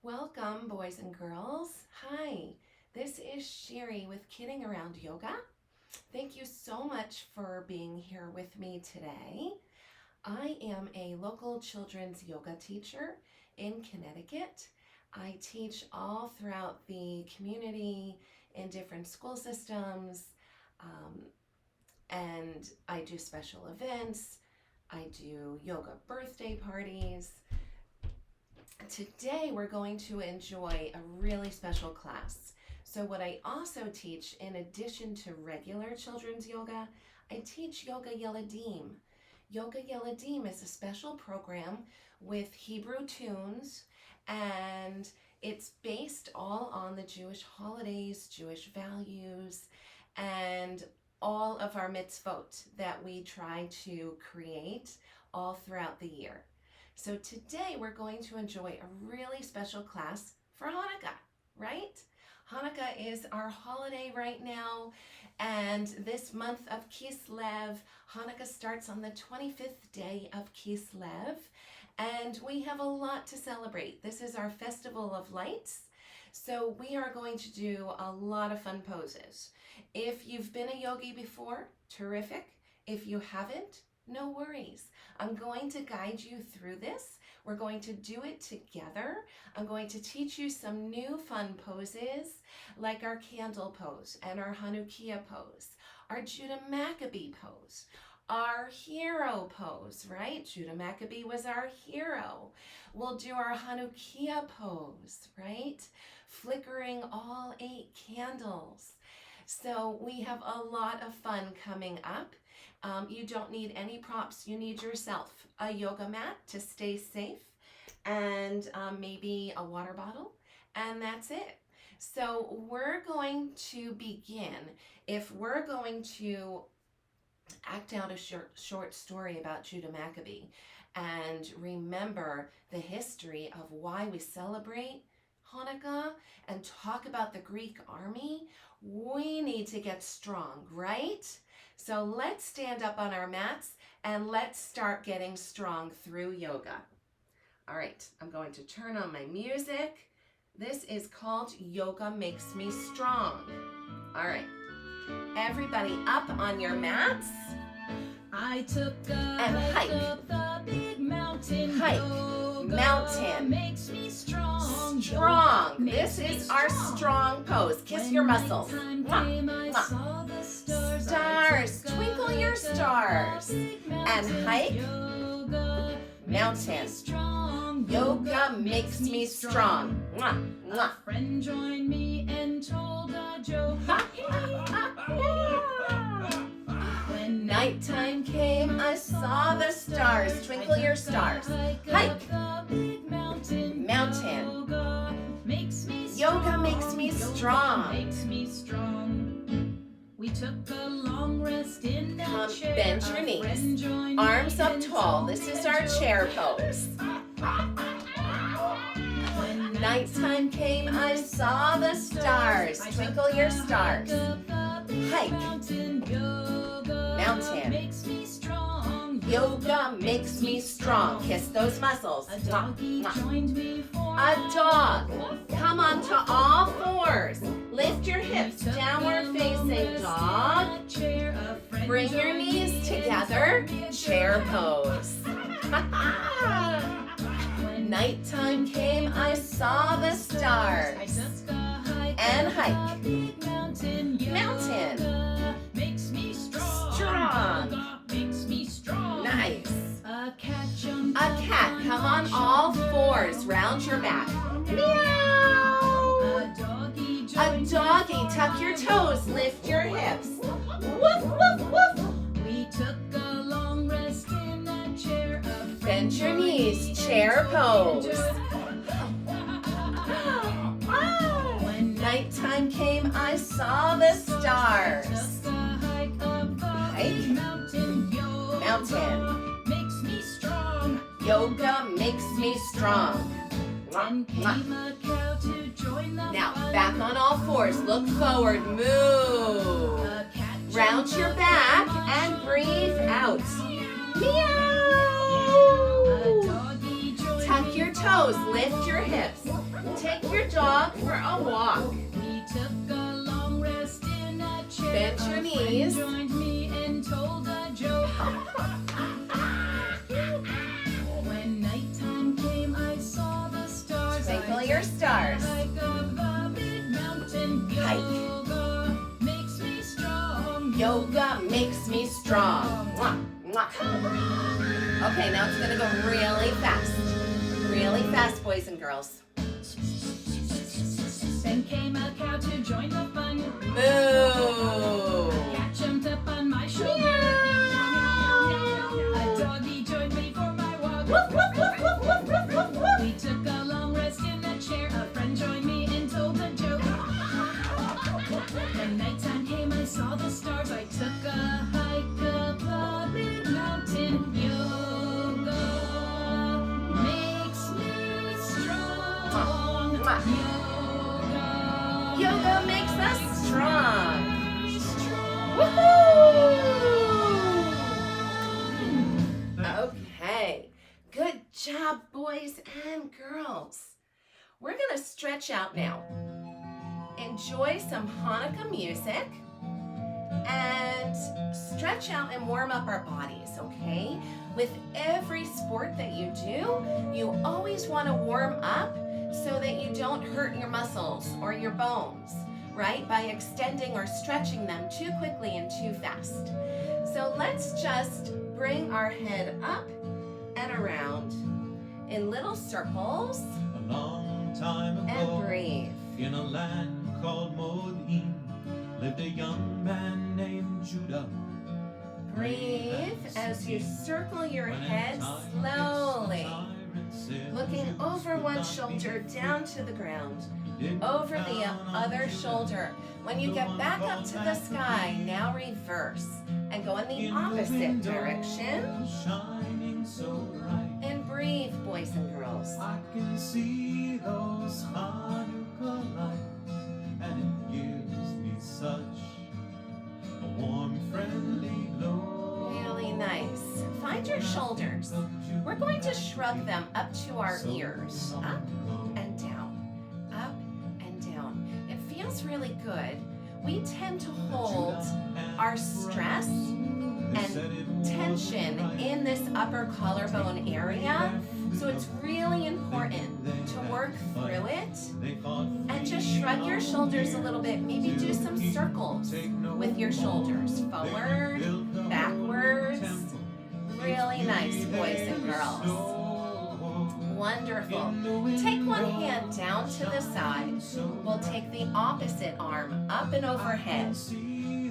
Welcome, boys and girls. Hi, this is Sherri with Kidding Around Yoga. Thank you so much for being here with me today. I am a local children's yoga teacher in Connecticut. I teach all throughout the community in different school systems, and I do special events. I do yoga birthday parties. Today we're going to enjoy a really special class. So what I also teach, in addition to regular children's yoga, I teach Yoga Yeladim. Yoga Yeladim is a special program with Hebrew tunes, and it's based all on the Jewish holidays, Jewish values, and all of our mitzvot that we try to create all throughout the year. So today we're going to enjoy a really special class for Hanukkah, right? Hanukkah is our holiday right now, and this month of Kislev, Hanukkah starts on the 25th day of Kislev, and we have a lot to celebrate. This is our festival of lights, so we are going to do a lot of fun poses. If you've been a yogi before, terrific. If you haven't, no worries. I'm going to guide you through this. We're going to do it together. I'm going to teach you some new fun poses, like our candle pose and our Hanukkah pose, our Judah Maccabee pose, our hero pose, right? Judah Maccabee was our hero. We'll do our Hanukkah pose, right? Flickering all 8 candles. So we have a lot of fun coming up. You don't need any props. You need yourself a yoga mat to stay safe, and maybe a water bottle, and that's it. So we're going to begin. If we're going to act out a short story about Judah Maccabee and remember the history of why we celebrate Hanukkah and talk about the Greek army, we need to get strong, right? So let's stand up on our mats and let's start getting strong through yoga. All right, I'm going to turn on my music. This is called Yoga Makes Me Strong. All right, everybody up on your mats. I took a and hike up the big mountain. Hike, Yoga mountain. Makes me strong. Strong. This is our strong pose. Kiss your muscles. Came, Mwah, I mwah. saw the stars. Stars. Twinkle your stars. And hike, yoga mountain. Strong. Yoga makes me strong. Mwah, mwah. A friend joined me and told a joke. When Nighttime came, I saw the stars. Twinkle your stars. Hike, mountain. Yoga makes me Yoga makes me strong. Makes me strong. We took a long rest in a Come, chair. bend your A knees. friend joined Arms me up and tall. told This me is a our joke. chair pose. When Nighttime came, I saw the stars. Twinkle your stars. Hike, mountain. Yoga mountain. makes me strong. Yoga makes me strong. Kiss those muscles. A Mwah, doggy mwah. joined me for A dog. Come on to all fours. Lift your hips. Downward facing dog. Bring your knees together. Chair pose. When nighttime came, I saw the stars. And hike. Mountain. Makes me strong. Strong. Makes me strong. Nice. A cat jumped. A cat. Come on all fours. Round your back. Meow. A doggy A joined doggy. Tuck your toes. Lift your hips. Woof, woof, woof. We took a long rest in a chair. A Bend your knees. Chair pose. When nighttime came, I saw the stars. Hike. Mountain. Makes me strong. Yoga makes me strong. Then Mwah, mwah. came a cow to join the Now, fun. back on all fours. Look forward. Move. A cat Round jumped your up back on and my breathe shoulder. out. A Meow. doggy joined Tuck me your for toes. a Lift your hips. walk. Take your dog for a walk. We took a long rest in a chair. Bend your A friend knees. joined me and told a joke. When nighttime came, I saw the stars. Twinkle I your took stars. a hike up the mid-mountain. Hike. Yoga makes me strong. Yoga makes me strong. Mwah, mwah. Okay, now it's gonna go really fast. Really fast, boys and girls. Then came a cow to join the fun. Moo. A cat jumped up on my shoulder. A doggy joined me for my walk. Woof, woof, woof, woof, woof, woof, woof, woof. We took a long rest in a chair. A friend joined me and told a joke. When nighttime came, I saw the stars. I took a hike up the mid-mountain. Yoga makes me strong. Mwah. Yoga Yoga makes us strong. me strong. Woohoo! Okay, good job, boys and girls. We're gonna stretch out now. Enjoy some Hanukkah music and stretch out and warm up our bodies, okay? With every sport that you do, you always want to warm up so that you don't hurt your muscles or your bones, right? By extending or stretching them too quickly and too fast. So let's just bring our head up and around in little circles A long time and ago, breathe. in a land called Modim, lived a young man named Judah. Breathe as you circle your head slowly, looking over one shoulder down to the ground, over the other shoulder. When you get back up to the sky, now reverse and go in the opposite direction Shining so bright, and breathe, boys and girls. I can see those Hanukkah lights, and it gives me such a warm, friendly glow. Really nice. Find your shoulders. We're going to shrug them up to our ears, up and down, up and down. It feels really good. We tend to hold our stress and tension in this upper collarbone area. So it's really important to work through it and just shrug your shoulders a little bit. Maybe do some circles with your shoulders, forward, backwards. Really nice, boys and girls. Wonderful. Take one hand down to the side. We'll take the opposite arm up and overhead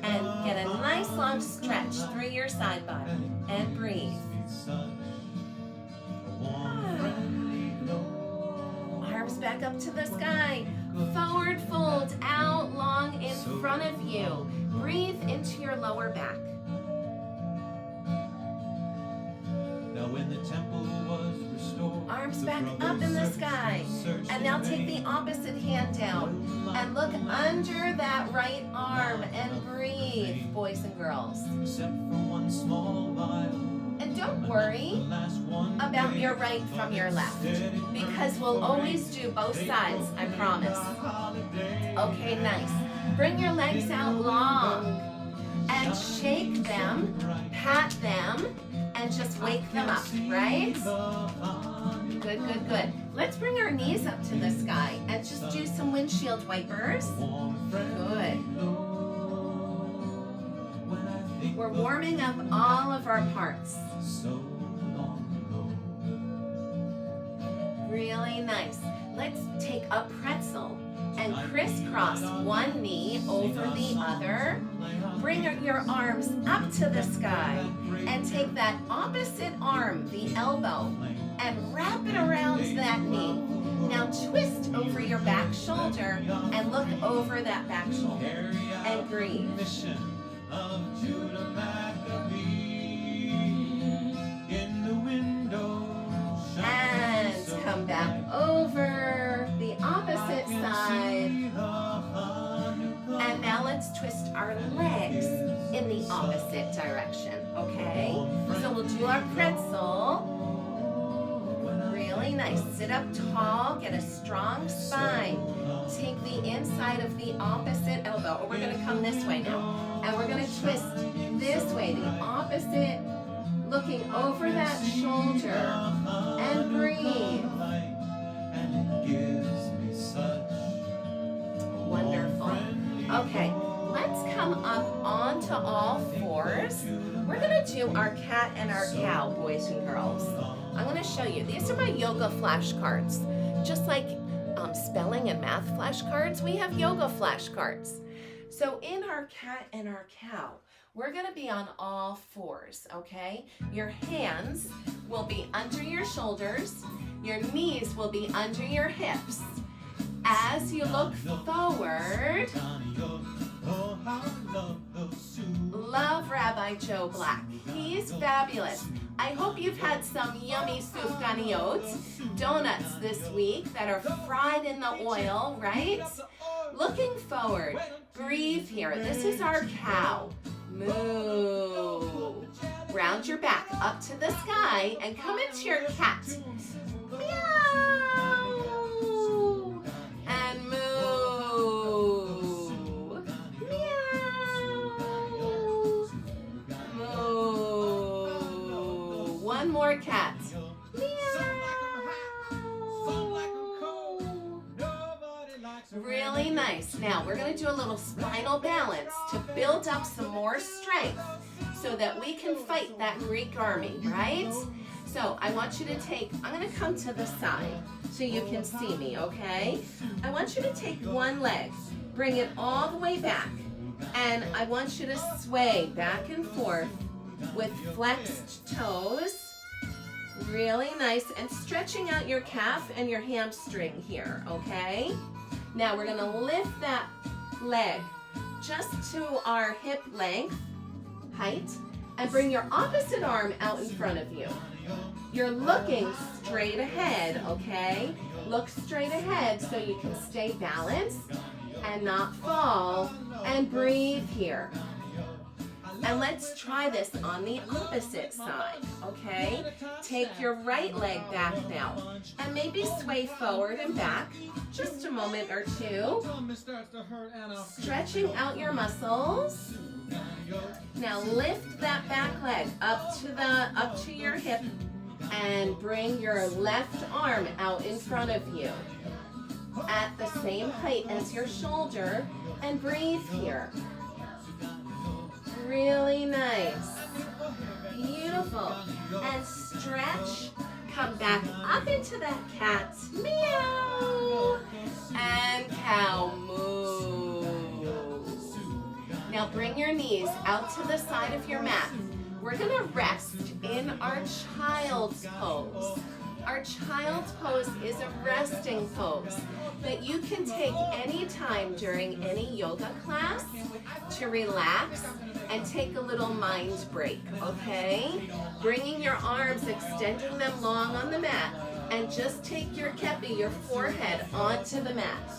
and get a nice long stretch through your side body and breathe. Arms back up to the sky. Forward fold out long in front of you. Breathe into your lower back. Now when the temple was restored, Arms back up in the sky. And now take the opposite hand down and look under that right arm and breathe, boys and girls. except for one small vial. And don't worry about your right from your left, because we'll always do both sides, I promise. Okay, nice. Bring your legs out long and shake them, pat them, and just wake them up, right? Good, good, good. Let's bring our knees up to the sky and just do some windshield wipers. Good. We're warming up all of our parts. Really nice. Let's take a pretzel and crisscross one knee over the other. Bring your arms up to the sky and take that opposite arm, the elbow, and wrap it around that knee. Now twist over your back shoulder and look over that back shoulder and breathe. Mission of Judah Maccabee in the window. And come back over the opposite side. And now let's twist our legs in the opposite direction, okay? So we'll do our pretzel. Really nice. Sit up tall, get a strong spine. Take the inside of the opposite elbow. Or we're going to come this way now. And we're going to twist this way, the opposite, looking over that shoulder. And breathe. Wonderful. Okay, let's come up onto all fours. We're going to do our cat and our cow, boys and girls. I'm going to show you. These are my yoga flashcards. Just like spelling and math flashcards, we have yoga flashcards. So in our cat and our cow, we're going to be on all fours, okay? Your hands will be under your shoulders. Your knees will be under your hips. As you look forward, love Rabbi Joe Black. He's fabulous. I hope you've had some yummy sufganiyot, donuts this week that are fried in the oil, right? Looking forward, breathe here. This is our cow. Moo. Round your back up to the sky and come into your cat. Meow. And moo. Meow. Moo. One more cat. Really nice. Now we're going to do a little spinal balance to build up some more strength so that we can fight that Greek army, right? So I want you to take, I'm going to come to the side so you can see me, okay? I want you to take one leg, bring it all the way back, and I want you to sway back and forth with flexed toes. Really nice, and stretching out your calf and your hamstring here, okay? Now we're gonna lift that leg just to our hip length, height, and bring your opposite arm out in front of you. You're looking straight ahead, okay? Look straight ahead so you can stay balanced and not fall, and breathe here. And let's try this on the opposite side, okay? Take your right leg back now and maybe sway forward and back just a moment or two. Stretching out your muscles. Now lift that back leg up to your hip and bring your left arm out in front of you at the same height as your shoulder, and breathe here. Really nice. Beautiful. And stretch. Come back up into that cat. Meow. And cow. Moo. Now bring your knees out to the side of your mat. We're going to rest in our child's pose. Our child's pose is a resting pose that you can take any time during any yoga class to relax and take a little mind break, okay? Bringing your arms, extending them long on the mat, and just take your kepi, your forehead, onto the mat.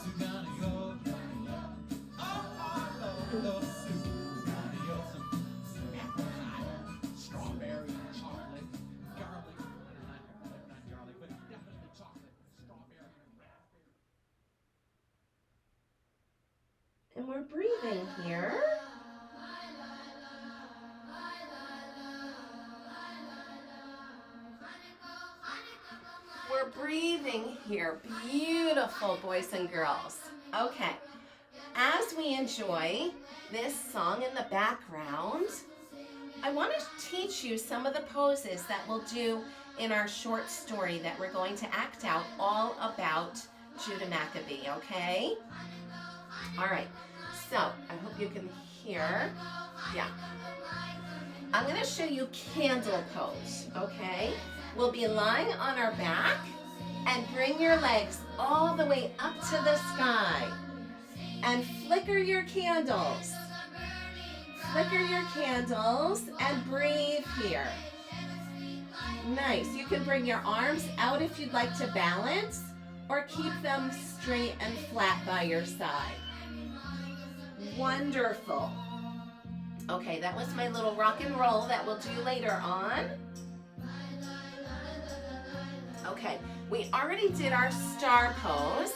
And we're breathing here. We're breathing here. Beautiful, boys and girls. Okay. As we enjoy this song in the background, I want to teach you some of the poses that we'll do in our short story that we're going to act out all about Judah Maccabee, okay? All right, so I hope you can hear. Yeah. I'm going to show you candle pose, okay? We'll be lying on our back and bring your legs all the way up to the sky and flicker your candles. Flicker your candles and breathe here. Nice. You can bring your arms out if you'd like to balance, or keep them straight and flat by your side. Wonderful. Okay, that was my little rock and roll that we'll do later on. Okay, we already did our star pose.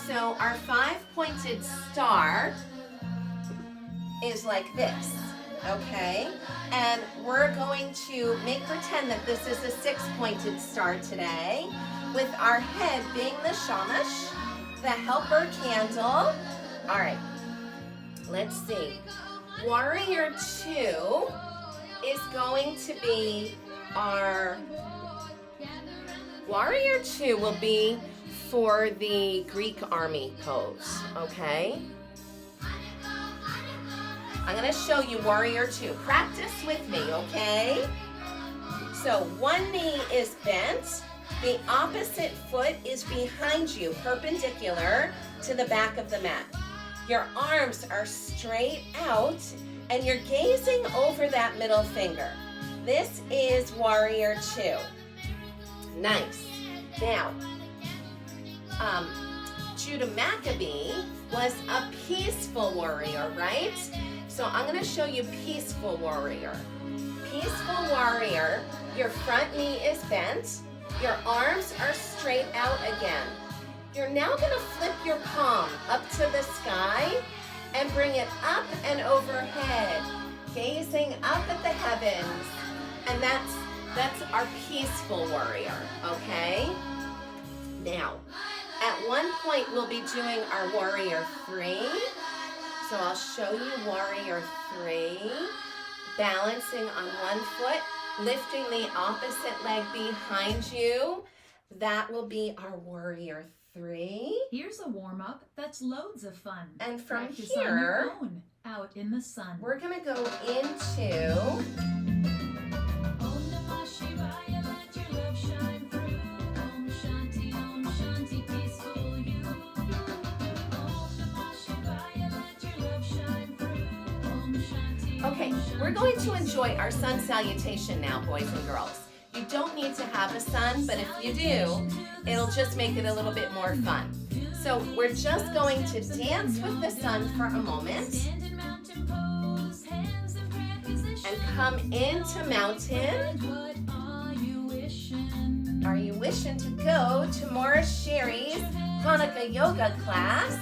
So our 5-pointed star is like this, okay? And we're going to pretend that this is a 6-pointed star today, with our head being the shamash, the helper candle. All right, let's see. Warrior 2 is going to be our, Warrior 2 will be for the Greek army pose, okay? I'm gonna show you Warrior 2. Practice with me, okay? So one knee is bent, the opposite foot is behind you, perpendicular to the back of the mat. Your arms are straight out and you're gazing over that middle finger. This is Warrior 2. Nice. Now, Judah Maccabee was a peaceful warrior, right? So I'm going to show you peaceful warrior. Peaceful warrior, your front knee is bent, your arms are straight out again. You're now going to flip your palm up to the sky and bring it up and overhead, gazing up at the heavens. And that's our peaceful warrior, okay? Now, at one point we'll be doing our Warrior 3. So I'll show you Warrior 3, balancing on one foot, lifting the opposite leg behind you. That will be our Warrior 3. Here's a warm-up that's loads of fun. And from Practice here, on your own, out in the sun. we're going to go into Okay, we're going to enjoy our sun salutation now, boys and girls. You don't need to have a sun, but if you do, it'll just make it a little bit more fun. So we're just going to dance with the sun for a moment and come into mountain. Are you wishing to go to more Sherri's Hanukkah Yoga class?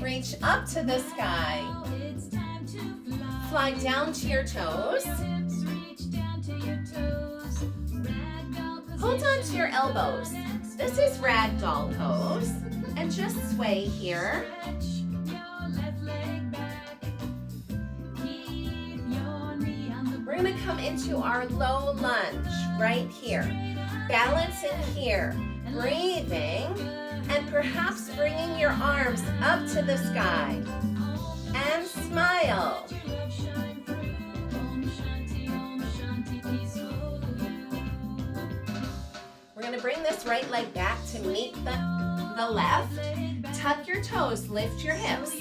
Reach up to the sky. Fly down to your toes. Hold on to your elbows. This is ragdoll pose. And just sway here. We're going to come into our low lunge right here. Balancing here. Breathing. And perhaps bringing your arms up to the sky. And smile. We're going to bring this right leg back to meet the left. Tuck your toes, lift your hips.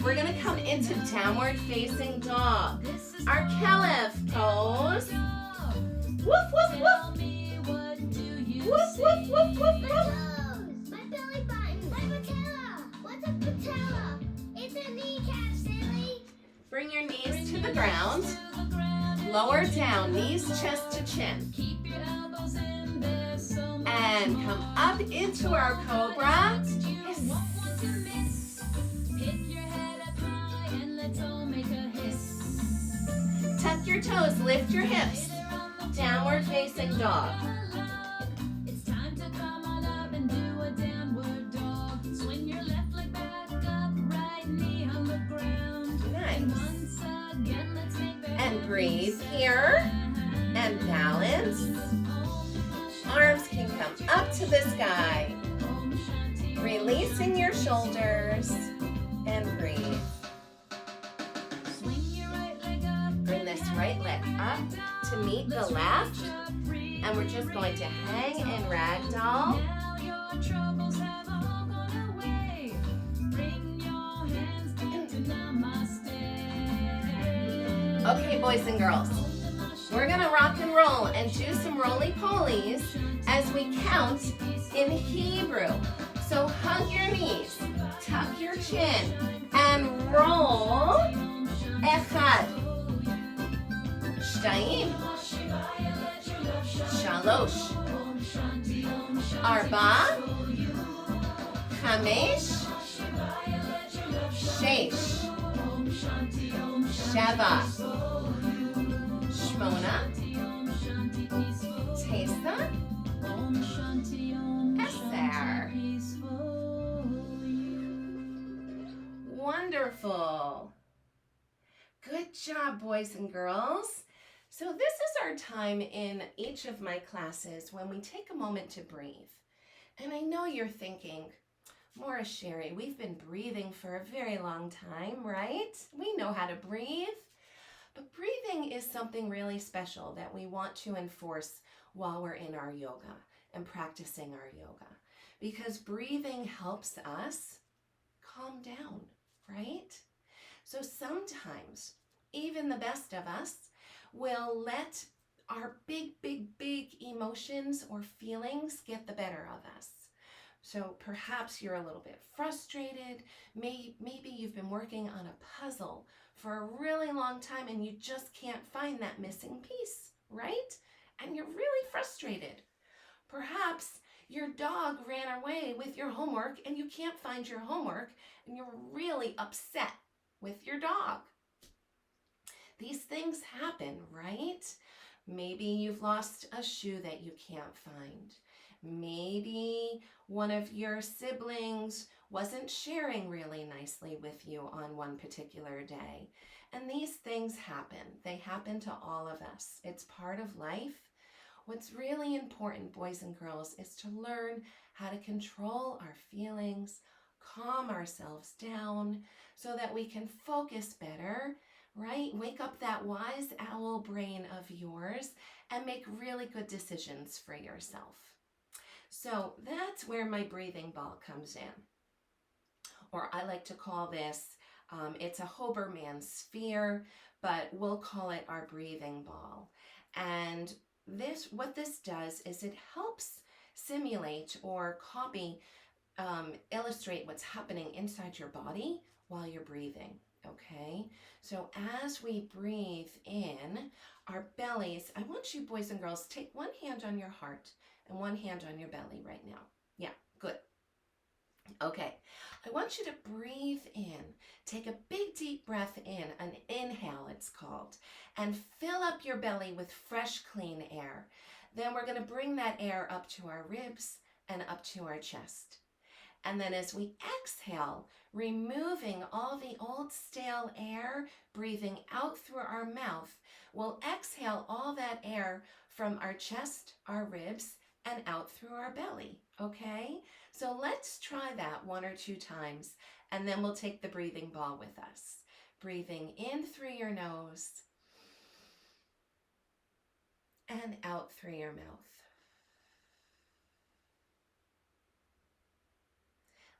We're going to come into downward facing dog. Our caliph pose. Woof, woof, woof. Woof, woof, woof, woof, woof. My belly button, my patella. What's a patella? It's a kneecap, silly. Bring your knees to the ground. Lower down, knees chest to chin. And come up into our cobra. Tuck your toes, lift your hips. Downward facing dog. It's time to come on up and do a downward dog. Swing your left leg back up, right knee on the ground. Nice. Once again, let's make that. And breathe here. And balance. Arms can come up to the sky. Releasing your shoulders. And breathe. Bring this right leg up to meet the left. And we're just going to hang in ragdoll. Okay, boys and girls. We're gonna rock and roll and do some roly-polies as we count in Hebrew. So hug your knees, tuck your chin, and roll. Echad, shtayim, shalosh, Arba, Chamesh, Sheish, Sheva, Shmona, Tesa, Eser. Wonderful. Good job, boys and girls. So this is our time in each of my classes when we take a moment to breathe. And I know you're thinking, Maura, Sherri, we've been breathing for a very long time, right? We know how to breathe. But breathing is something really special that we want to enforce while we're in our yoga and practicing our yoga. Because breathing helps us calm down, right? So sometimes, even the best of us will let our big emotions or feelings get the better of us. So perhaps you're a little bit frustrated. Maybe you've been working on a puzzle for a really long time and you just can't find that missing piece, right? And you're really frustrated. Perhaps your dog ran away with your homework and you can't find your homework and you're really upset with your dog. These things happen, right? Maybe you've lost a shoe that you can't find. Maybe one of your siblings wasn't sharing really nicely with you on one particular day. And these things happen. They happen to all of us. It's part of life. What's really important, boys and girls, is to learn how to control our feelings, calm ourselves down so that we can focus better, right? Wake up that wise owl brain of yours and make really good decisions for yourself. So that's where my breathing ball comes in. Or I like to call this, it's a Hoberman sphere, but we'll call it our breathing ball. And what this does is it helps simulate or copy, illustrate what's happening inside your body while you're breathing, okay? So as we breathe in, our bellies, I want you boys and girls, take one hand on your heart and one hand on your belly right now. Yeah, good. Okay, I want you to breathe in. Take a big deep breath in, an inhale it's called, and fill up your belly with fresh, clean air. Then we're going to bring that air up to our ribs and up to our chest. And then as we exhale, removing all the old stale air, breathing out through our mouth, we'll exhale all that air from our chest, our ribs, and out through our belly, okay? So let's try that 1 or 2 times, and then we'll take the breathing ball with us. Breathing in through your nose and out through your mouth.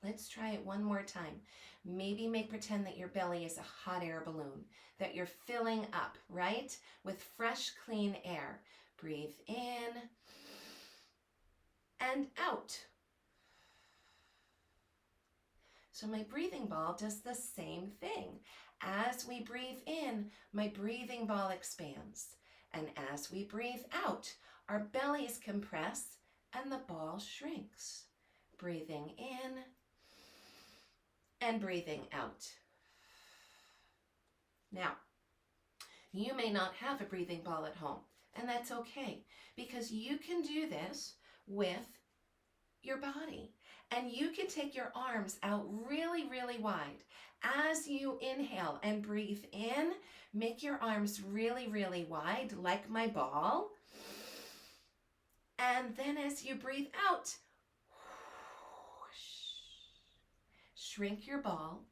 Let's try it one more time. Maybe pretend that your belly is a hot air balloon, that you're filling up, right? With fresh, clean air. Breathe in and out. So my breathing ball does the same thing. As we breathe in, my breathing ball expands. And as we breathe out, our bellies compress and the ball shrinks. Breathing in and breathing out. Now, you may not have a breathing ball at home, and that's okay, because you can do this with your body. And you can take your arms out really, really wide. As you inhale and breathe in, make your arms really, really wide, like my ball. And then as you breathe out, shrink your ball.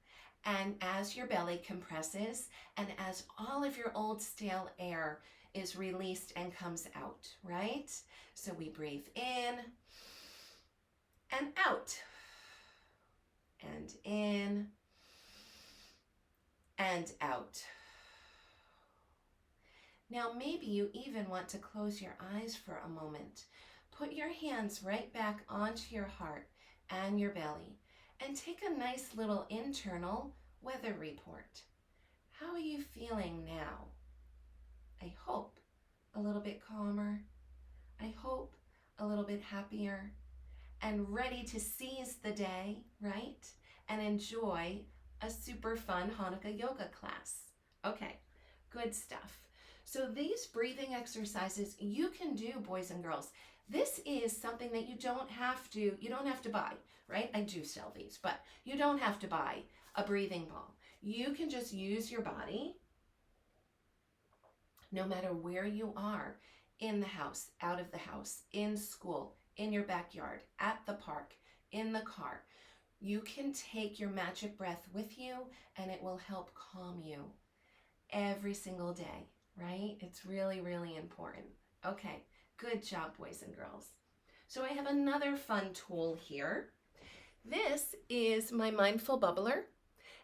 And as your belly compresses, and as all of your old stale air is released and comes out, right? So we breathe in and out, and in and out. Now maybe you even want to close your eyes for a moment. Put your hands right back onto your heart and your belly and take a nice little internal weather report. How are you feeling now? I hope a little bit calmer. I hope a little bit happier and ready to seize the day, right? And enjoy a super fun Hanukkah yoga class. Okay, good stuff. So these breathing exercises you can do, boys and girls. This is something that you don't have to buy, right? I do sell these, but you don't have to buy a breathing ball. You can just use your body no matter where you are, in the house, out of the house, in school, in your backyard, at the park, in the car. You can take your magic breath with you and it will help calm you every single day, right? It's really, really important. Okay, good job, boys and girls. So I have another fun tool here. This is my mindful bubbler.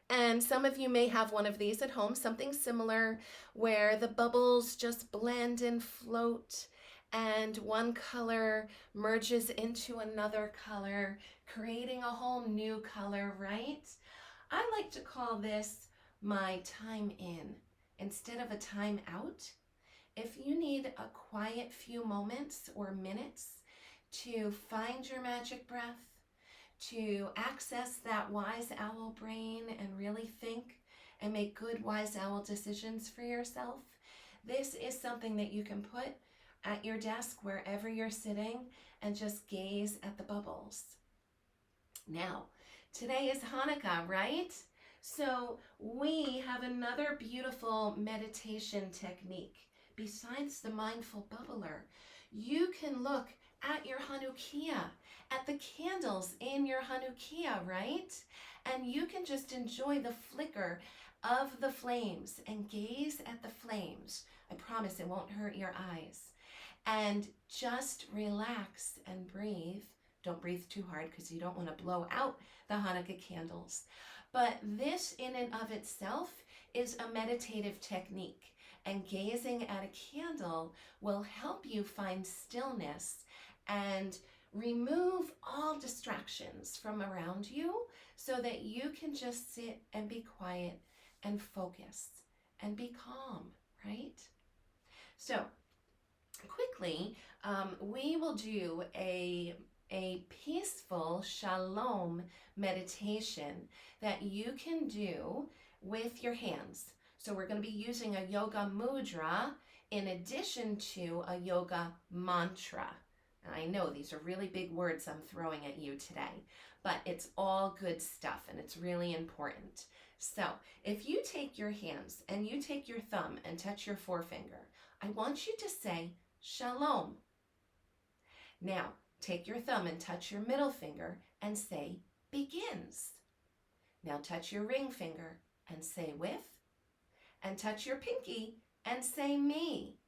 And some of you may have one of these at home, something similar where the bubbles just blend and float and one color merges into another color, creating a whole new color, right? I like to call this my time in instead of a time out. If you need a quiet few moments or minutes to find your magic breath, to access that wise owl brain and really think and make good wise owl decisions for yourself, this is something that you can put at your desk wherever you're sitting and just gaze at the bubbles. Now, today is Hanukkah, right? So we have another beautiful meditation technique. Besides the mindful bubbler, you can look at your Hanukkah, at the candles in your Hanukkah, right? And you can just enjoy the flicker of the flames and gaze at the flames. I promise it won't hurt your eyes. And just relax and breathe. Don't breathe too hard because you don't want to blow out the Hanukkah candles. But this in and of itself is a meditative technique. And gazing at a candle will help you find stillness and remove all distractions from around you so that you can just sit and be quiet and focus and be calm, right? So quickly, we will do a peaceful shalom meditation that you can do with your hands. So we're going to be using a yoga mudra in addition to a yoga mantra. And I know these are really big words I'm throwing at you today, but it's all good stuff and it's really important. So if you take your hands and you take your thumb and touch your forefinger, I want you to say shalom. Now take your thumb and touch your middle finger and say begins. Now touch your ring finger and say with. And touch your pinky and say me.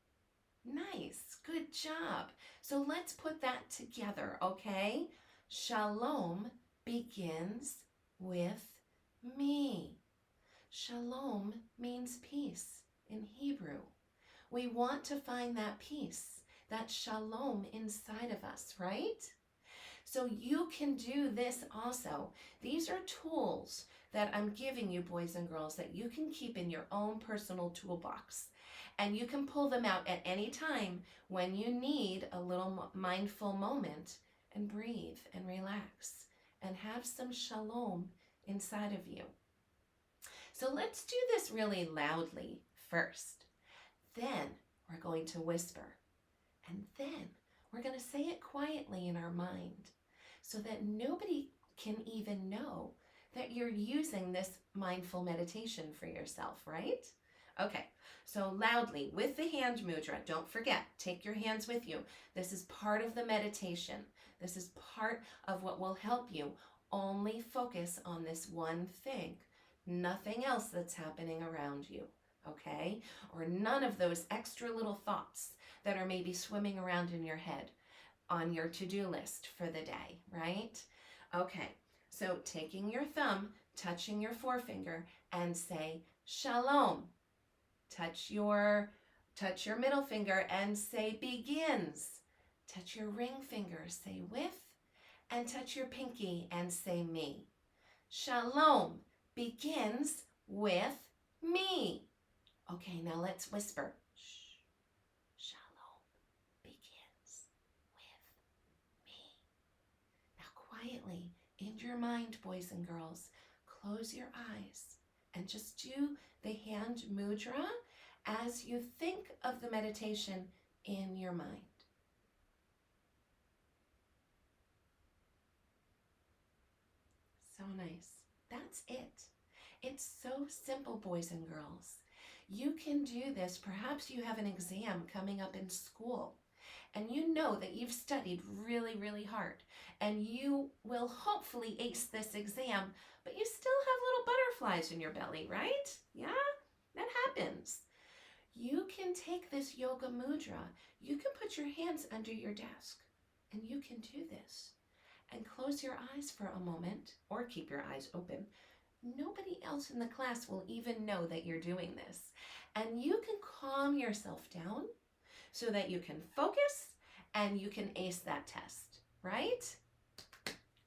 Nice, good job. So let's put that together, okay? Shalom begins with me. Shalom means peace in Hebrew. We want to find that peace, that shalom inside of us, right? So you can do this also. These are tools that I'm giving you, boys and girls, that you can keep in your own personal toolbox. And you can pull them out at any time when you need a little mindful moment and breathe and relax and have some shalom inside of you. So let's do this really loudly first. Then we're going to whisper. And then we're going to say it quietly in our mind so that nobody can even know that you're using this mindful meditation for yourself, right? Okay, so loudly with the hand mudra, don't forget, take your hands with you. This is part of the meditation. This is part of what will help you only focus on this one thing, nothing else that's happening around you, okay? Or none of those extra little thoughts that are maybe swimming around in your head on your to-do list for the day, right? Okay. So taking your thumb, touching your forefinger and say shalom. Touch your middle finger and say begins. Touch your ring finger, say with, and touch your pinky and say me. Shalom begins with me. Okay, now let's whisper. Shh. Shalom begins with quietly in your mind, boys and girls, close your eyes and just do the hand mudra as you think of the meditation in your mind. So nice. That's it. It's so simple, boys and girls. You can do this. Perhaps you have an exam coming up in school, and you know that you've studied really, really hard, and you will hopefully ace this exam, but you still have little butterflies in your belly, right? Yeah, that happens. You can take this yoga mudra. You can put your hands under your desk, and you can do this. And close your eyes for a moment, or keep your eyes open. Nobody else in the class will even know that you're doing this. And you can calm yourself down so that you can focus and you can ace that test, right?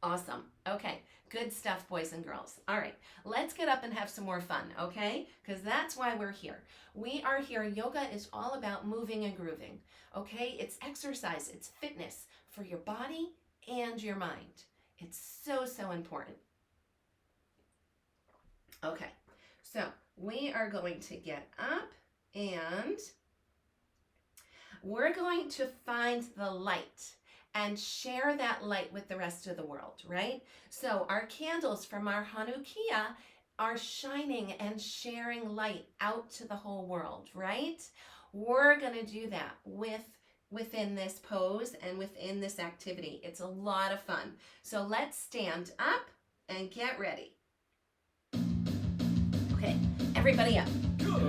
Awesome. Okay, good stuff, boys and girls. All right, let's get up and have some more fun, okay? Because that's why we're here. We are here. Yoga is all about moving and grooving, okay? It's exercise, it's fitness for your body and your mind. It's so, so important. Okay, so we are going to get up and we're going to find the light and share that light with the rest of the world, right? So our candles from our Hanukkah are shining and sharing light out to the whole world, right? We're going to do that within this pose and within this activity. It's a lot of fun. So let's stand up and get ready. Okay, everybody up. Good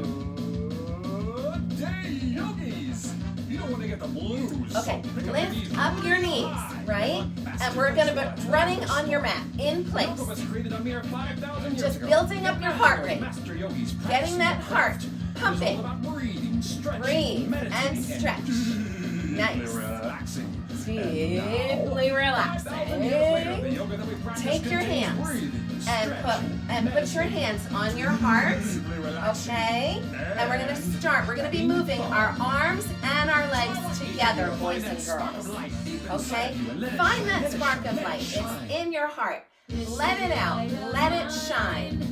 day, yogis! You don't want to get the blues. Okay, so pick up lift these up your knees, right? And we're going to be running on your mat in place. Yoga was created a mere 5,000 years Just ago. building up your heart rate. Master yogis Getting that heart pumping. It was all about breathing, stretching, Breathe meditating, and stretch. deeply Nice. relaxing. Deeply relaxing. 5,000 years later, the yoga that we practice Take your contains hands breathing, and put your hands on your heart, deeply relaxing. okay? And we're going to start. We're going to be moving our arms and our legs together, boys and girls. Okay? Find that spark of light. It's in your heart. Let it out. Let it shine.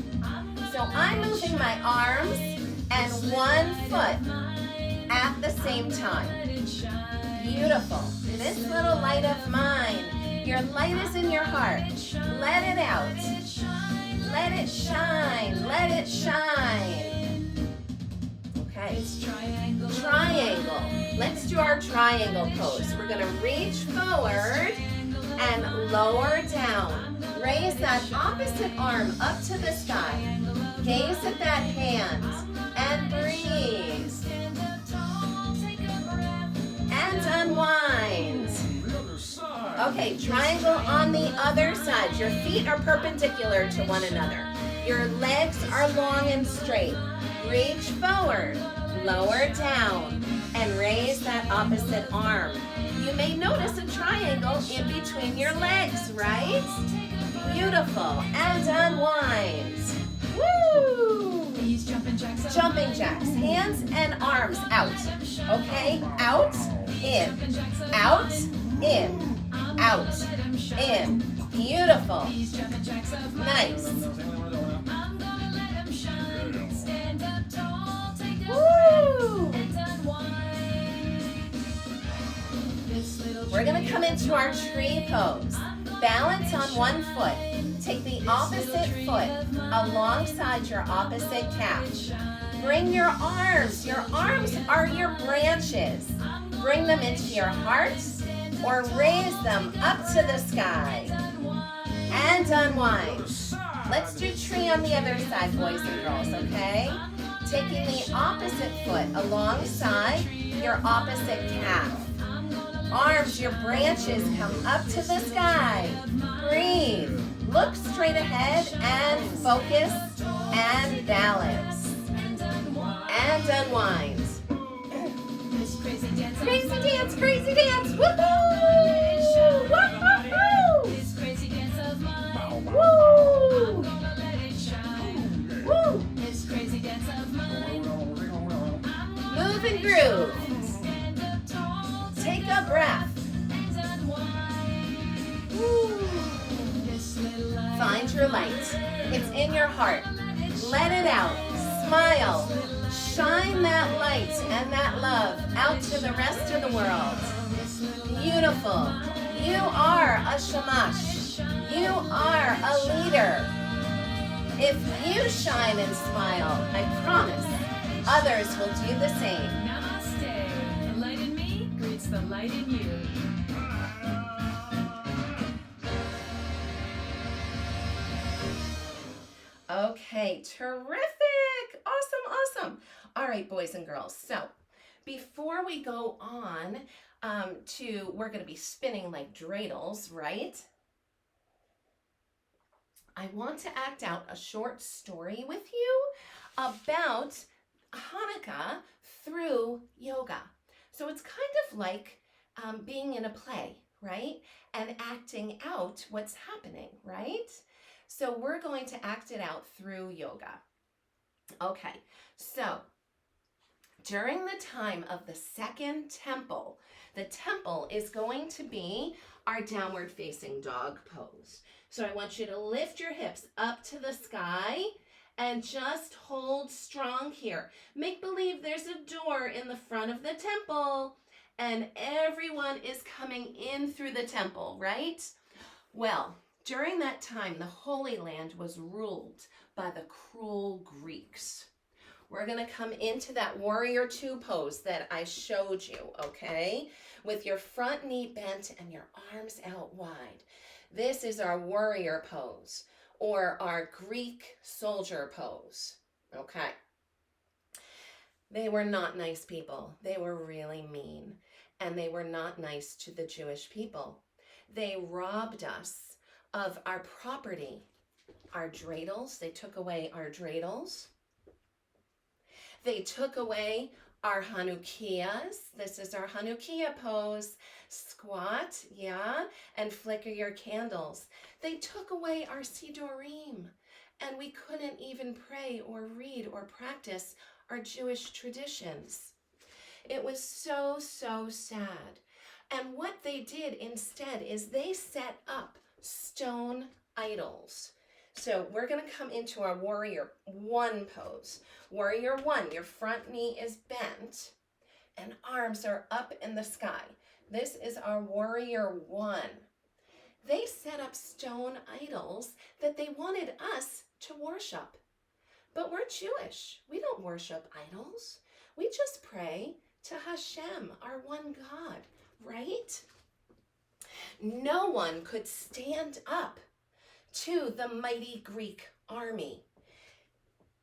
So I'm moving my arms and one foot at the same time. Beautiful. This little light of mine. Your light is in your heart. Let it out. Let it shine. Let it shine. Okay. Triangle. Let's do our triangle pose. We're going to reach forward and lower down. Raise that opposite arm up to the sky. Gaze at that hand and breathe. And unwind. The other side. Okay, triangle on the other side. Your feet are perpendicular to one another. Your legs are long and straight. Reach forward, lower down, and raise that opposite arm. You may notice a triangle in between your legs, right? Beautiful. And unwind. Woo! Jumping jacks. Hands and arms out. Okay? Out, in. Out, in. Out, in. Beautiful. Nice. Woo! We're going to come into our tree pose. Balance on one foot. Take the opposite foot alongside your opposite calf. Bring your arms. Your arms are your branches. Bring them into your heart or raise them up to the sky. And unwind. Let's do tree on the other side, boys and girls, okay? Taking the opposite foot alongside your opposite calf. Arms, your branches come up to the sky. Breathe. Look straight ahead and focus and balance. And unwind. Crazy dance, crazy dance. Woohoo! Woohoo! Woo! Woo! Move and groove. Take a breath. Woo. extra light. It's in your heart. Let it out. Smile. Shine that light and that love out to the rest of the world. Beautiful. You are a shamash. You are a leader. If you shine and smile, I promise others will do the same. Namaste. The light in me greets the light in you. Okay, terrific. Awesome. All right, boys and girls. So before we go on we're going to be spinning like dreidels, right? I want to act out a short story with you about Hanukkah through yoga. So it's kind of like being in a play, right? And acting out what's happening, right? So we're going to act it out through yoga. Okay, so during the time of the second temple, the temple is going to be our downward facing dog pose. So I want you to lift your hips up to the sky and just hold strong here. Make believe there's a door in the front of the temple and everyone is coming in through the temple, right? Well, during that time, the Holy Land was ruled by the cruel Greeks. We're going to come into that warrior two pose that I showed you, okay? With your front knee bent and your arms out wide. This is our warrior pose or our Greek soldier pose, okay? They were not nice people. They were really mean, and they were not nice to the Jewish people. They robbed us of our property, our dreidels. They took away our dreidels. They took away our Hanukkahs. This is our Hanukkah pose. Squat, yeah, and flicker your candles. They took away our Sidorim, and we couldn't even pray or read or practice our Jewish traditions. It was so sad. And what they did instead is they set up stone idols. So we're going to come into our warrior one pose. Warrior one, your front knee is bent and arms are up in the sky. This is our warrior one. They set up stone idols that they wanted us to worship. But we're Jewish. We don't worship idols. We just pray to Hashem, our one God, right? No one could stand up to the mighty Greek army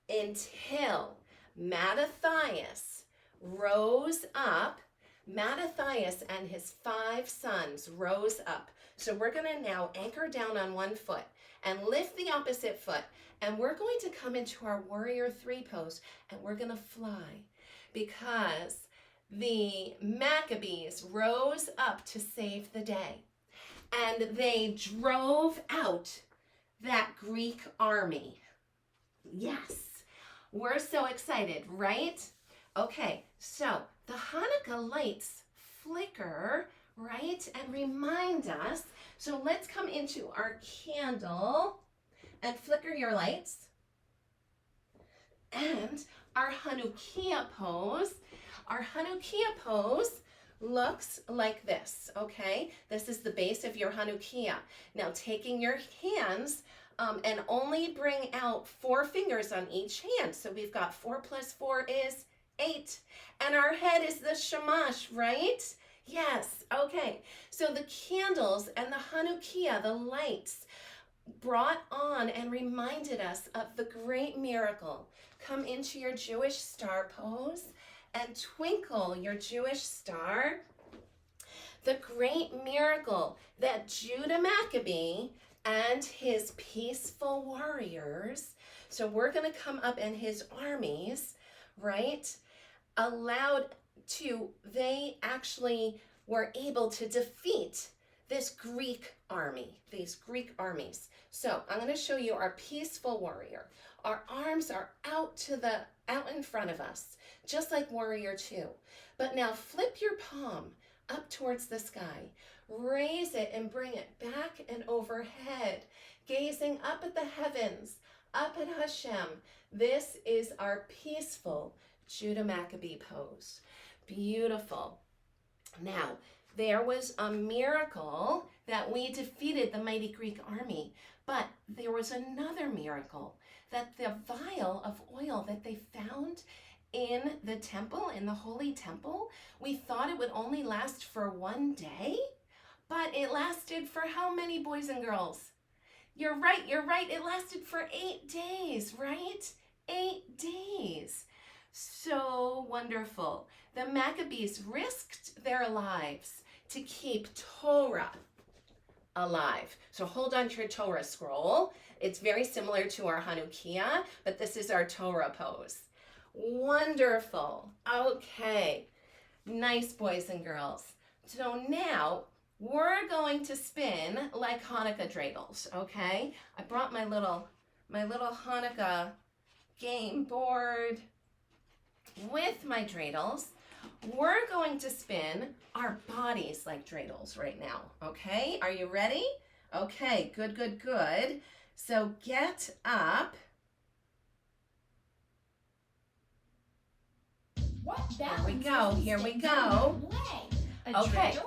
until Mattathias rose up. Mattathias and his 5 sons rose up. So we're going to now anchor down on one foot and lift the opposite foot. And we're going to come into our warrior 3 pose and we're going to fly because the Maccabees rose up to save the day. And they drove out that Greek army. Yes, we're so excited, right? Okay, so the Hanukkah lights flicker, right, and remind us. So let's come into our candle and flicker your lights. And our Hanukkah pose. Our Hanukkah pose looks like this, okay? This is the base of your Hanukkah. Now taking your hands and only bring out 4 fingers on each hand. So we've got 4 plus 4 is 8. And our head is the shamash, right? Yes, okay. So the candles and the Hanukkah, the lights, brought on and reminded us of the great miracle. Come into your Jewish star pose and twinkle your Jewish star. The great miracle that Judah Maccabee and his peaceful warriors, so we're going to come up in his armies, right, they actually were able to defeat this Greek army, these Greek armies. So I'm going to show you our peaceful warrior. Our arms are out in front of us, just like warrior 2. But now flip your palm up towards the sky. Raise it and bring it back and overhead, gazing up at the heavens, up at Hashem. This is our peaceful Judah Maccabee pose. Beautiful. Now, there was a miracle that we defeated the mighty Greek army, but there was another miracle, that the vial of oil that they found in the temple, in the holy temple, we thought it would only last for one day, but it lasted for how many, boys and girls? You're right, it lasted for 8 days, right? 8 days. So wonderful. The Maccabees risked their lives to keep Torah alive. So hold on to your Torah scroll. It's very similar to our Hanukkah, but this is our Torah pose. Wonderful. Okay. Nice, boys and girls. So now we're going to spin like Hanukkah dreidels, okay? I brought my little Hanukkah game board with my dreidels. We're going to spin our bodies like dreidels right now, okay? Are you ready? Okay, good, good, good. So get up. What? Here we go. Okay.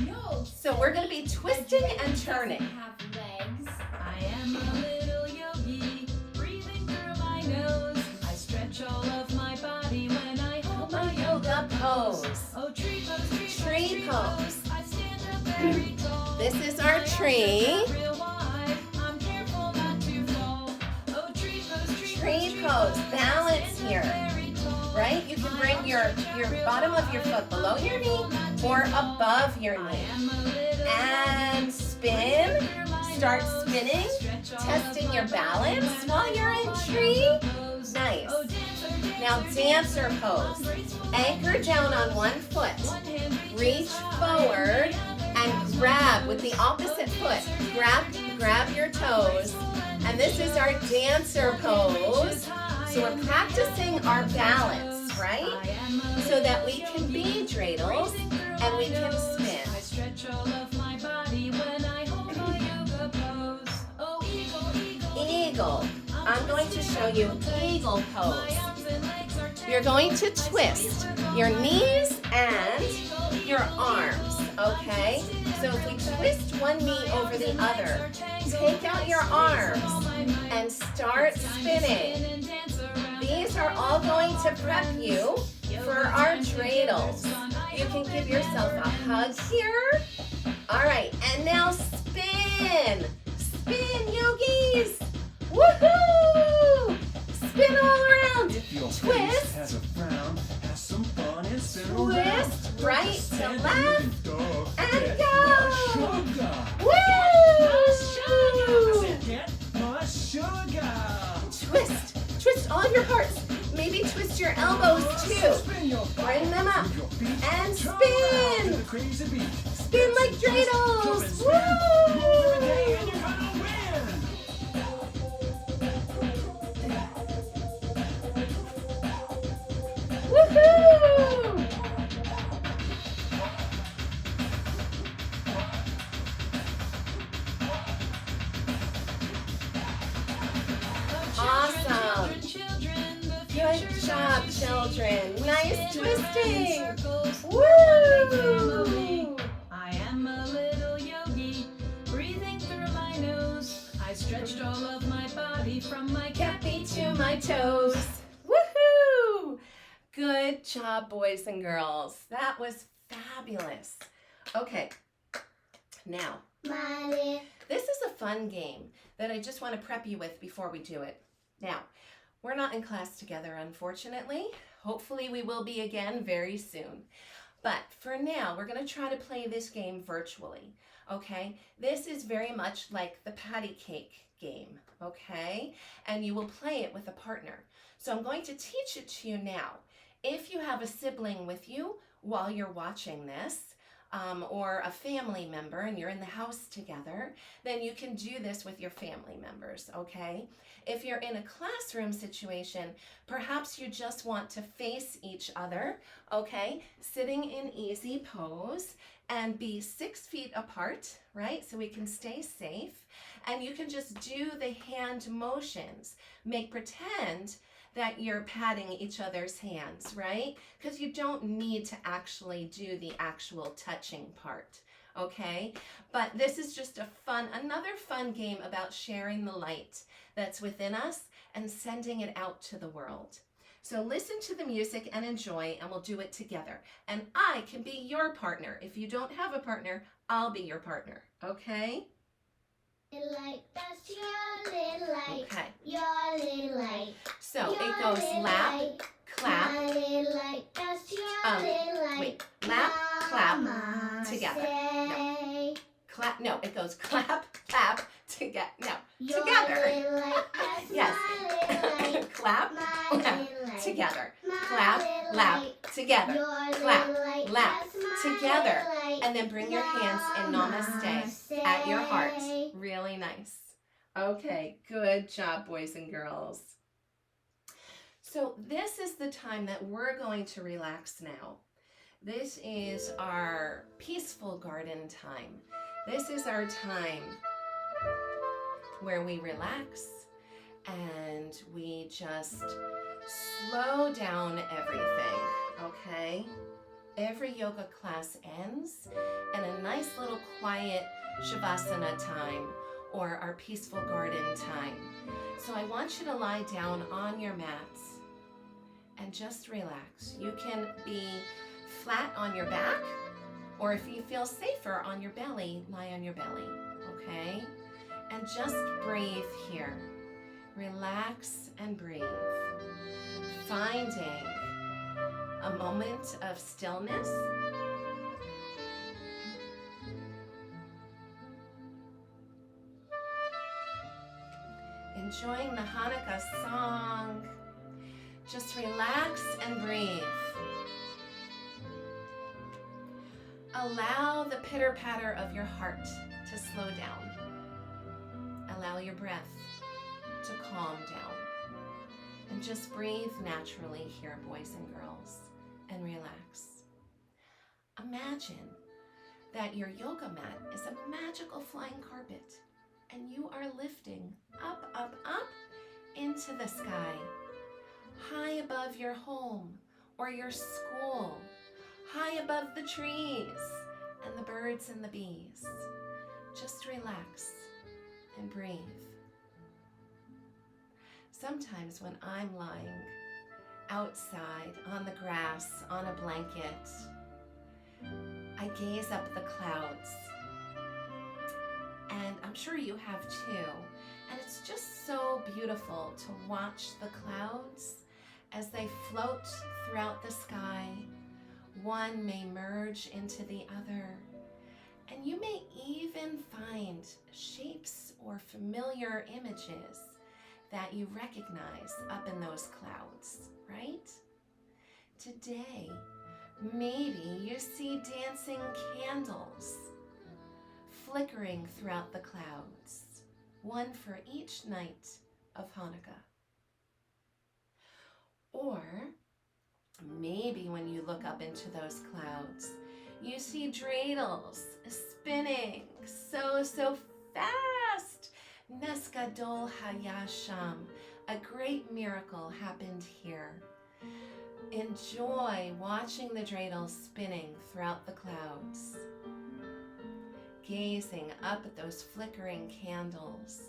No. So we're going to be twisting and turning. Have legs. I am a little yogi, breathing through my nose. I stretch all of my body when I hold my yoga pose. Oh, tree pose, Tree pose. I stand up very tall. This is our tree. Real wide. I'm careful not to fall. Oh, tree pose, Tree pose. Balance here. Right? You can bring your bottom of your foot below your knee or above your knee. And spin. Start spinning. Testing your balance while you're in tree. Nice. Now dancer pose. Anchor down on one foot. Reach forward and grab with the opposite foot. Grab your toes. And this is our dancer pose. So we're practicing our balance, right? So that we can be dreidels and we can spin. I stretch all of my body when I hold my yoga pose. Oh, Eagle. I'm going to show you eagle pose. You're going to twist your knees and your arms, okay? So if we twist one knee over the other, take out your arms and start spinning. These are all going to prep you for our dreidels. You can give yourself a hug here. All right, and now spin. Spin, yogis. Woohoo! Spin all around. Twist. Has a frown, have some fun and spin around. Twist right to left and go. Woo! Get my sugar. Twist all of your parts. Maybe twist your elbows too. Bring them up and spin. Spin like dreidels. Woo! Woohoo! Awesome. Good job, children. Nice twisting. Woo! I am a little yogi, breathing through my nose. I stretched all of my body from my Cappy to my toes. Woohoo! Good job, boys and girls. That was fabulous. Okay, now, Mommy. this is a fun game that I just want to prep you with before we do it. Now, we're not in class together, unfortunately. Hopefully we will be again very soon. But for now, we're going to try to play this game virtually, okay? This is very much like the patty cake game, okay? And you will play it with a partner. So I'm going to teach it to you now. If you have a sibling with you while you're watching this, or a family member and you're in the house together, then you can do this with your family members, okay? If you're in a classroom situation, perhaps you just want to face each other, okay? Sitting in easy pose and be 6 feet apart, right? So we can stay safe. And you can just do the hand motions. Make pretend that you're patting each other's hands, right? Because you don't need to actually do the actual touching part, okay? But this is just another fun game about sharing the light that's within us and sending it out to the world. So listen to the music and enjoy, and we'll do it together. And I can be your partner. If you don't have a partner, I'll be your partner, okay? Little light, that's your little light. Okay. Your little light. So Your it goes little lap, light. clap, My little light, that's your little light. wait, lap, clap, Mama together. say. clap, no, it goes clap, clap, together, no, Your together. little light, that's Yes. my little light. Clap, My clap, little light. together. My Clap, little lap, light. together. Your Clap, little light, lap, that's my together. little light. And then bring your hands in namaste Namaste. at your heart. Really nice. Okay, good job, boys and girls. So this is the time that we're going to relax now. This is our peaceful garden time. This is our time where we relax and we just slow down everything, okay? Every yoga class ends in a nice little quiet shavasana time or our peaceful garden time. So I want you to lie down on your mats and just relax. You can be flat on your back, or if you feel safer on your belly, lie on your belly, okay? And just breathe here. Relax and breathe. Finding a moment of stillness. Enjoying the Hanukkah song. Just relax and breathe. Allow the pitter-patter of your heart to slow down. Allow your breath to calm down. And just breathe naturally here, boys and girls, and relax. Imagine that your yoga mat is a magical flying carpet, and you are lifting up, up, up into the sky, high above your home or your school, high above the trees and the birds and the bees. Just relax and breathe. Sometimes when I'm lying outside on the grass, on a blanket, I gaze up at the clouds. And I'm sure you have too. And it's just so beautiful to watch the clouds as they float throughout the sky. One may merge into the other. And you may even find shapes or familiar images that you recognize up in those clouds, right? Today, maybe you see dancing candles flickering throughout the clouds, one for each night of Hanukkah. Or maybe when you look up into those clouds, you see dreidels spinning so fast. Nes gadol haya sham. A great miracle happened here. Enjoy watching the dreidels spinning throughout the clouds, gazing up at those flickering candles,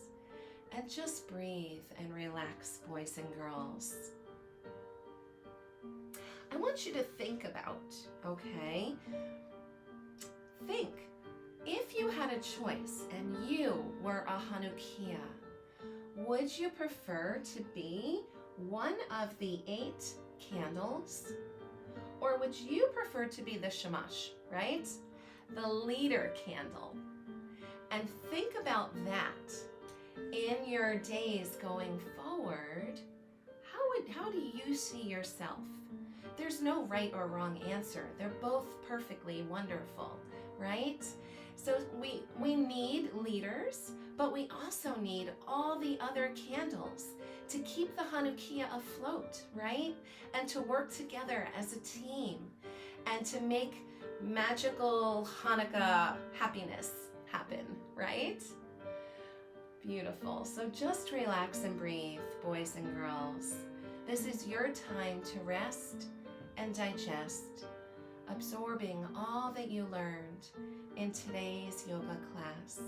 and just breathe and relax, boys and girls. I want you to think about, okay? Think, if you had a choice and you were a Hanukkah, would you prefer to be one of the 8 candles? Or would you prefer to be the shamash, right? The leader candle? And think about that in your days going forward. How do you see yourself? there's no right or wrong answer. They're both perfectly wonderful, right? So we need leaders, but we also need all the other candles to keep the Hanukkah afloat, right? And to work together as a team and to make magical Hanukkah happiness happen, right? Beautiful. So just relax and breathe, boys and girls. This is your time to rest and digest, absorbing all that you learned in today's yoga class.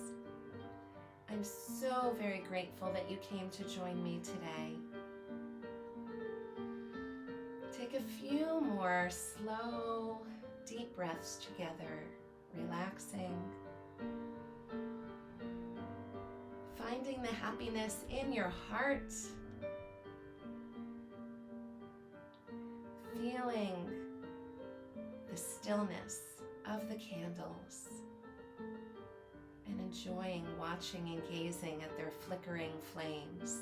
I'm so very grateful that you came to join me today. Take a few more slow, deep breaths together, relaxing, finding the happiness in your heart, feeling the stillness of the candles, and enjoying watching and gazing at their flickering flames.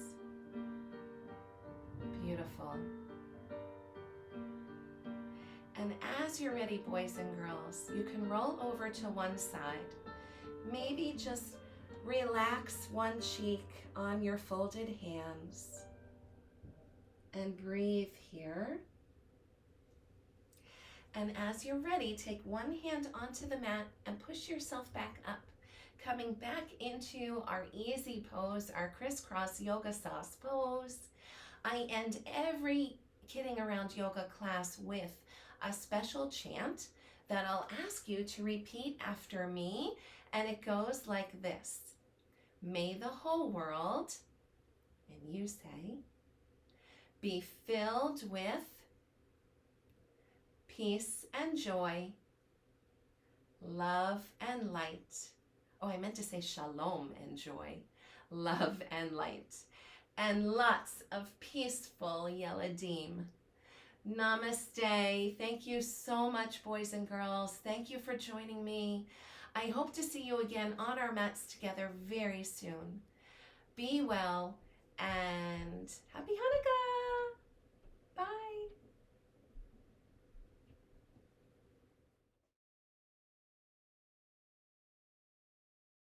Beautiful. And as you're ready, boys and girls, you can roll over to one side. Maybe just relax one cheek on your folded hands and breathe here. And as you're ready, take one hand onto the mat and push yourself back up, coming back into our easy pose, our crisscross yoga sauce pose. I end every Kidding Around yoga class with a special chant that I'll ask you to repeat after me, and it goes like this. May the whole world, and you say, be filled with peace and joy, love and light. Oh, I meant to say shalom and joy, love and light, and lots of peaceful Yeladim. Namaste. Thank you so much, boys and girls. Thank you for joining me. I hope to see you again on our mats together very soon. Be well and happy Hanukkah.